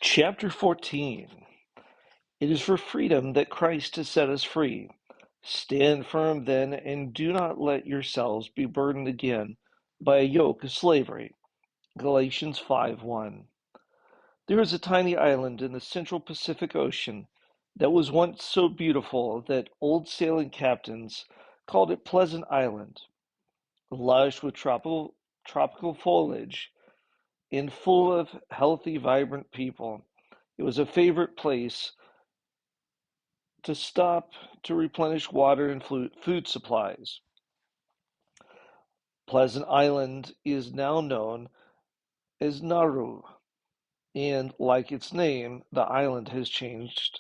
Chapter 14. It is for freedom that Christ has set us free. Stand firm then, and do not let yourselves be burdened again by a yoke of slavery. Galatians 5:1. There is a tiny island in the central Pacific Ocean that was once so beautiful that old sailing captains called it Pleasant Island, lush with tropical foliage and full of healthy, vibrant people. It was a favorite place to stop to replenish water and food supplies. Pleasant Island is now known as Nauru, and like its name, the island has changed.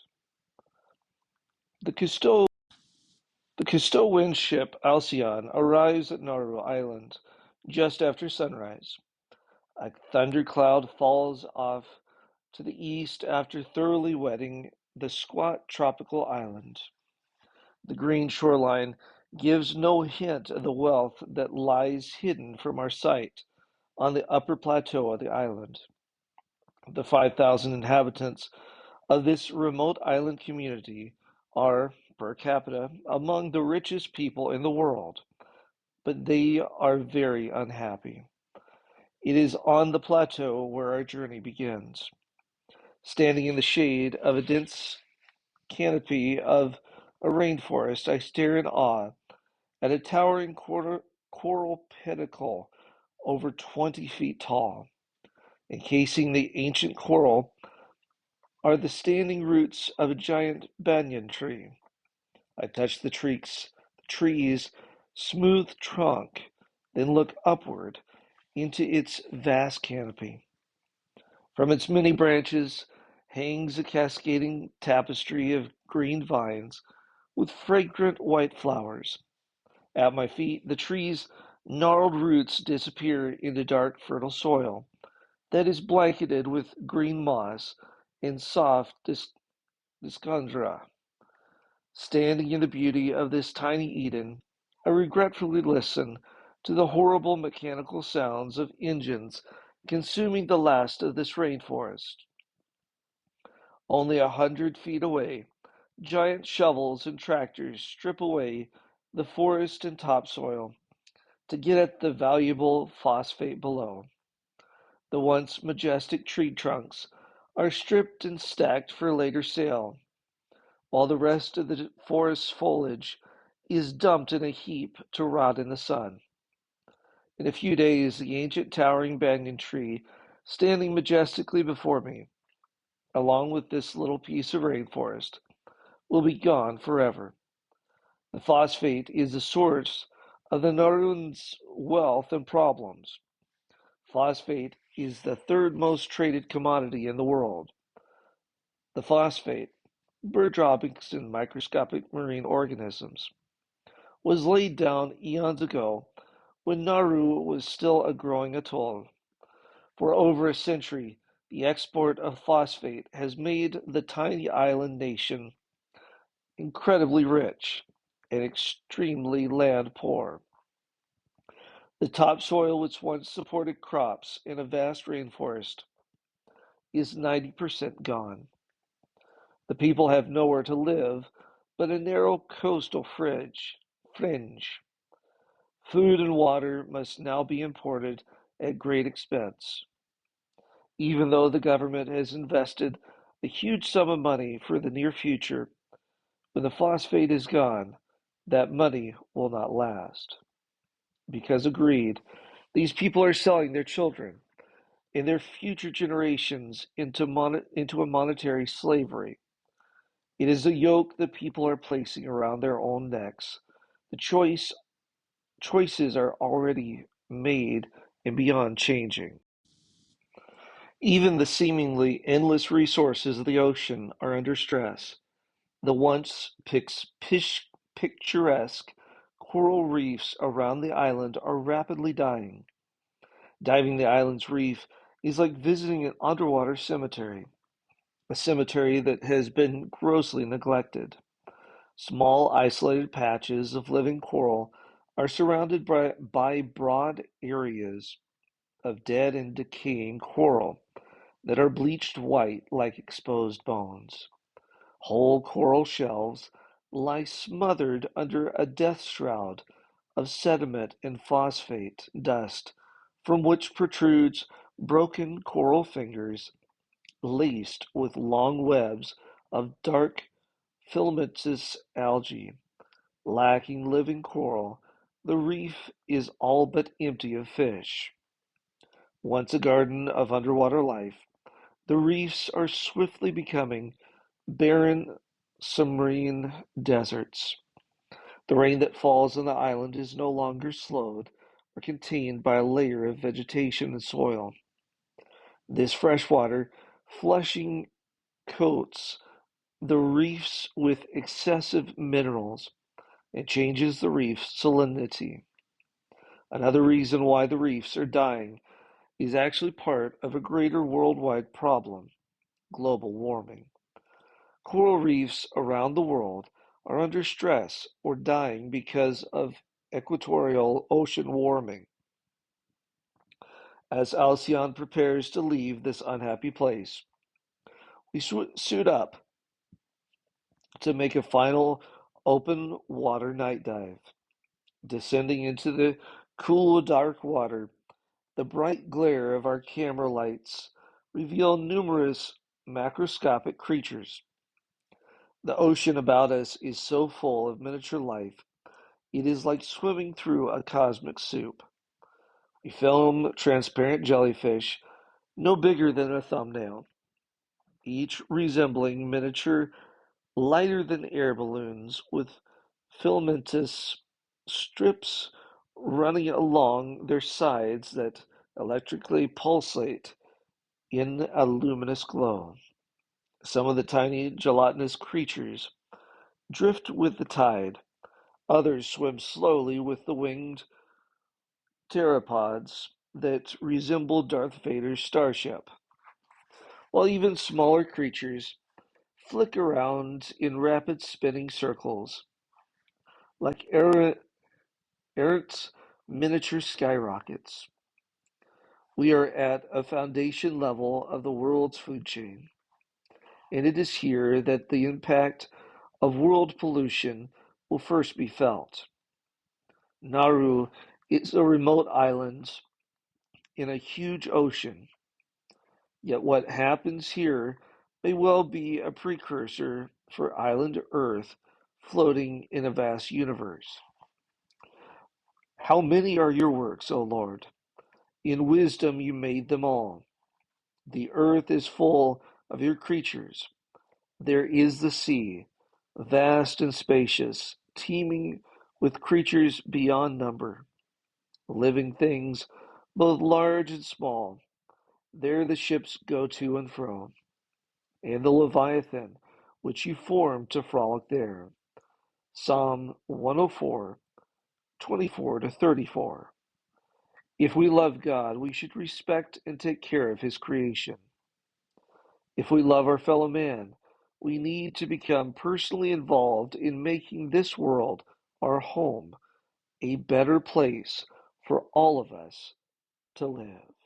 The Cousteau wind ship Alcyon arrives at Nauru Island just after sunrise. A thundercloud falls off to the east after thoroughly wetting the squat tropical island. The green shoreline gives no hint of the wealth that lies hidden from our sight on the upper plateau of the island. The 5,000 inhabitants of this remote island community are, per capita, among the richest people in the world, but they are very unhappy. It is on the plateau where our journey begins. Standing in the shade of a dense canopy of a rainforest, I stare in awe at a towering coral pinnacle over 20 feet tall. Encasing the ancient coral are the standing roots of a giant banyan tree. I touch the tree's smooth trunk, then look upward into its vast canopy. From its many branches hangs a cascading tapestry of green vines with fragrant white flowers. At my feet, the tree's gnarled roots disappear into dark, fertile soil that is blanketed with green moss and soft dichondra. Standing in the beauty of this tiny Eden, I regretfully listen to the horrible mechanical sounds of engines consuming the last of this rainforest. Only 100 feet away, giant shovels and tractors strip away the forest and topsoil to get at the valuable phosphate below. The once majestic tree trunks are stripped and stacked for later sale, while the rest of the forest's foliage is dumped in a heap to rot in the sun. In a few days, the ancient towering banyan tree, standing majestically before me, along with this little piece of rainforest, will be gone forever. The phosphate is the source of the Nauruans' wealth and problems. Phosphate is the third most traded commodity in the world. The phosphate, bird droppings and microscopic marine organisms, was laid down eons ago when Nauru was still a growing atoll. For over a century, the export of phosphate has made the tiny island nation incredibly rich and extremely land poor. The topsoil which once supported crops in a vast rainforest is 90% gone. The people have nowhere to live but a narrow coastal fringe. Food and water must now be imported at great expense. Even though the government has invested a huge sum of money for the near future, when the phosphate is gone, that money will not last. Because of greed, these people are selling their children and their future generations into a monetary slavery. It is a yoke that people are placing around their own necks. The choices are already made and beyond changing. Even the seemingly endless resources of the ocean are under stress. The once picturesque coral reefs around the island are rapidly dying. Diving the island's reef is like visiting an underwater cemetery, a cemetery that has been grossly neglected. Small, isolated patches of living coral are surrounded by broad areas of dead and decaying coral that are bleached white like exposed bones. Whole coral shells lie smothered under a death shroud of sediment and phosphate dust, from which protrudes broken coral fingers laced with long webs of dark filamentous algae. Lacking living coral, the reef is all but empty of fish. Once a garden of underwater life, the reefs are swiftly becoming barren submarine deserts. The rain that falls on the island is no longer slowed or contained by a layer of vegetation and soil. This fresh water flushing coats the reefs with excessive minerals and changes the reef's salinity. Another reason why the reefs are dying is actually part of a greater worldwide problem: global warming. Coral reefs around the world are under stress or dying because of equatorial ocean warming. As Alcyon prepares to leave this unhappy place, we suit up to make a final open water night dive. Descending into the cool, dark water, the bright glare of our camera lights reveal numerous macroscopic creatures. The ocean about us is so full of miniature life, it is like swimming through a cosmic soup. We film transparent jellyfish no bigger than a thumbnail, each resembling miniature, lighter than air balloons with filamentous strips running along their sides that electrically pulsate in a luminous glow. Some of the tiny gelatinous creatures drift with the tide, others swim slowly with the winged pteropods that resemble Darth Vader's starship, while even smaller creatures flick around in rapid spinning circles like errant miniature skyrockets. We are at a foundation level of the world's food chain, and it is here that the impact of world pollution will first be felt. Nauru is a remote island in a huge ocean, yet what happens here may well be a precursor for island Earth floating in a vast universe. How many are your works, O Lord? In wisdom you made them all. The earth is full of your creatures. There is the sea, vast and spacious, teeming with creatures beyond number, living things, both large and small. There the ships go to and fro, and the Leviathan, which you formed to frolic there. Psalm 104, 24 to 34. If we love God, we should respect and take care of his creation. If we love our fellow man, we need to become personally involved in making this world, our home, a better place for all of us to live.